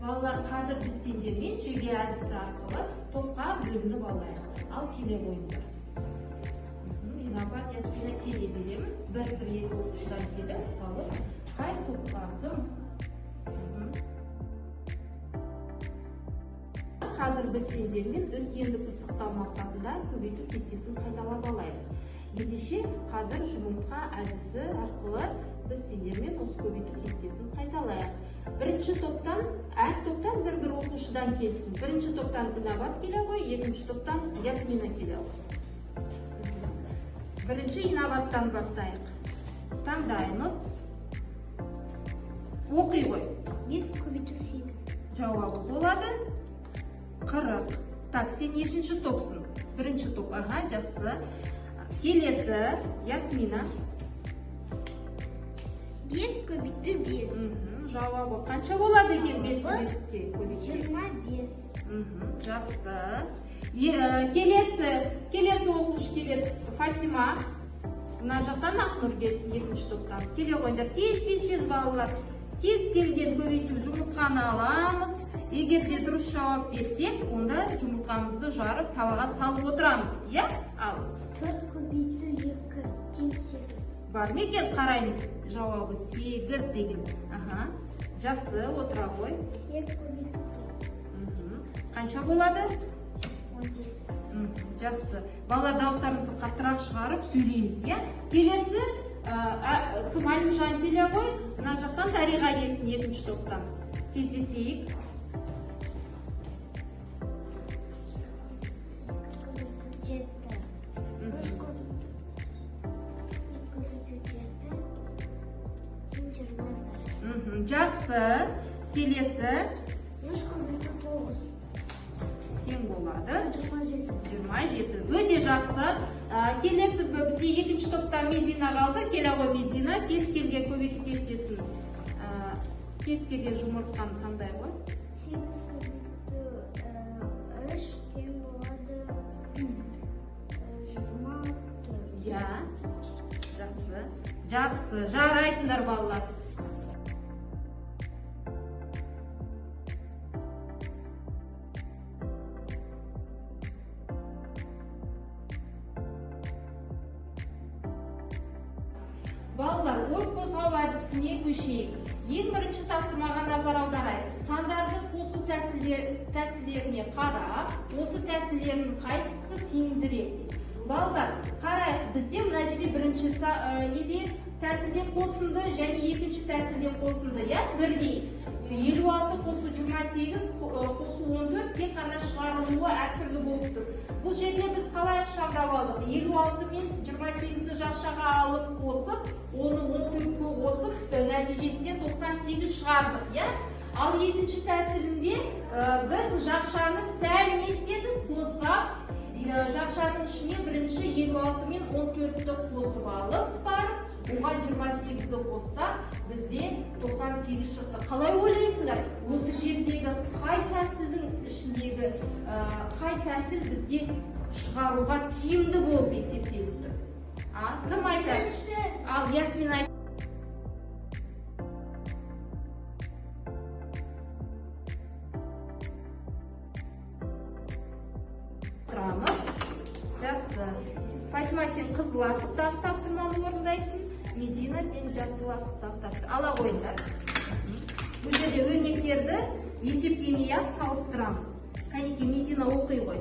Балалар, қазір біз сендермен жеге әдісі арқылы топқа бөлімді балайық. Ал келе ойындар. Инабат ясмина келе береміз. Бір-екі оқушыдан келіп алып, қай топқа кім? Қазір біз сендермен үлкенді пысықтау мақсатында көбейту кестесін қайталап алайық. Ендеше қазір жұмыртқа әдісі арқылы біз сендермен осы көбейту кестесін қайталайық. Бірінші топтан, әр топтан бір оқушыдан келсін. Бірінші топтан Инабат келе ғой, екінші топтан Ясмина келе ғой. Бірінші Инабаттан бастайық. Таңдаймыз. Оқи ғой. 5 көбейту 8. Жауабы болады 40. Так, сен нешінші топсың? Бірінші топ. Ага, жақсы. Келесі Ясмина. 5 көбейту 5. Жауабы қанша болады екен 5-ке көбейту? 25. Жақсы. Келесі оқушы келеді. Фатима. Мына жақтан Ақнұр келсін, екінші топтан. Келе қойыңдар. Тез балалар. Кез келген көбейту жұмыртқаны аламыз. Егер де дұрыс жауап берсек, онда жұмыртқамызды жарып табаға салып отырамыз. Иә? Ал. 4 көбейту 2 тең 8. Бар ма екен? Қараймыз. Жауабы 8 деген. Жақсы, отыра ғой. 2 көбейту 9. Қанша болады? 17. Жақсы. Балалар, дауыстарымызды қаттырақ шығарып сөйлейміз, иә? Келесі кім Әлімжан келе ғой? Мына жақтан Дариға келсін, екінші топтан. Тездетейік. 7. Жақсы. Келесі 3 көбейту 9. Тең болады 27. Өте жақсы. Келесі бізде екінші топта Медина қалды. Келе ғой Медина. Кез келген көбейту кестесін, кез келген жұмыртқаны қандай ғой? 8 көбейту 3 тең болады 24. Иә. Жақсы. Жақсы. Жарайсыңдар балалар. Балалар, ой қозғау әдісіне көшейік. Ең бірінші тапсырмаға назар аударайық. Сандарды қосу тәсілдеріне қарап, осы тәсілдердің қайсысы тиімдірек? Балалар, қарайық, бізде мына жерде бірінші тәсілде қосынды және екінші тәсілде қосынды, иә? Бірдей. 56 қосу 28, қосу 14, тек қана шығарылуы әртүрлі болып тұр. Бұл жерде біз қалай шамдап алдық? 56 мен 28-ді жақшаға алып қосып, оны 14-ке қосып, нәтижесінде 98 шығардық, иә? Ал екінші тәсілінде біз жақшаны сәл не істедік? Қосқап, жақшаның ішіне бірінші 56 мен 14-ді қосып алып барып, оған 28-ді қосса, бізде 98 шықты. Қалай ойлайсыңдар? Осы жердегі қай тәсілдің ішіндегі қай тәсіл бізге шығаруға тиімді болып есептеліп тұр? Кім айтады? Ал Ясмин айт. Тұрамыз. Жақсы. Фатима, сен қызыл асықтағы тапсырманы орындайсың. Медина, сен жасыл асықтағы тапсырманы. Ала қойыңдар. Бұл жерде өрнектерді есептемей-ақ салыстырамыз. Кәнеке, Медина оқи ғой.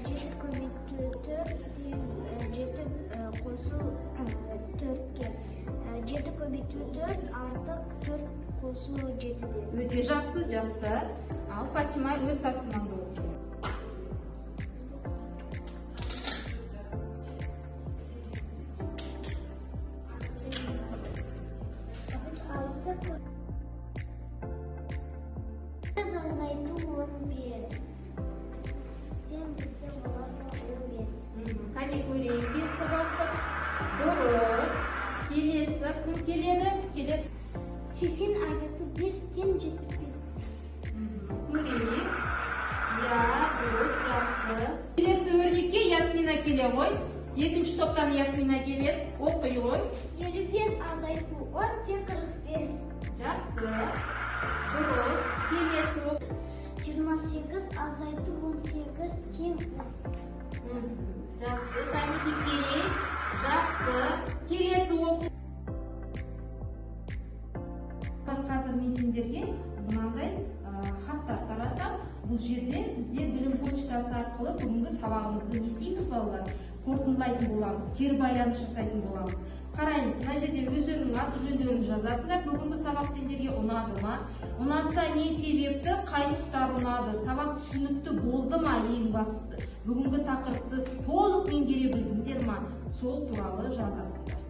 7 көбейту 4 7 қосу 4-ке. 7 көбейту 4 артық 4 қосу 7-де. Өте жақсы, жақсы. Ал Фатима өз тапсырмаңды оқи. Азайту 15. Тең бізде болады 15. Қане көрейік, 5-ті бастық. Дұрыс. Келесі, кім келеді? Келесі. 80 азайту 5 тең 75. Көрейік. Я, дұрыс, жақсы. Келесі өрнекке Ясмина келе ғой. Екінші топтан Ясмина келеді. Оқи ғой. 55 азайту 10 тең 45. Жақсы. Дұрыс. Келесі 28 азайту 18 тең 10. Жақсы, тәні тексерейік. Жақсы. Келесі оқу. Қазір мен сендерге мынандай хаттар таратам. Бұл жерде бізде білім почтасы арқылы бүгінгі сабағымызды не істейміз балалар? Қорытындылайтын боламыз, кері байланыс жасайтын боламыз. Қараймыз, мына жерде өздерінің аты жөндерін жазасыңдар. Бүгінгі сабақ сендерге ұнады ма? Ұнаса не себепті, қай тұстар ұнады? Сабақ түсінікті болды ма ең бастысы? Бүгінгі тақырыпты толық меңгере білдіңдер ма? Сол туралы жазасыңдар.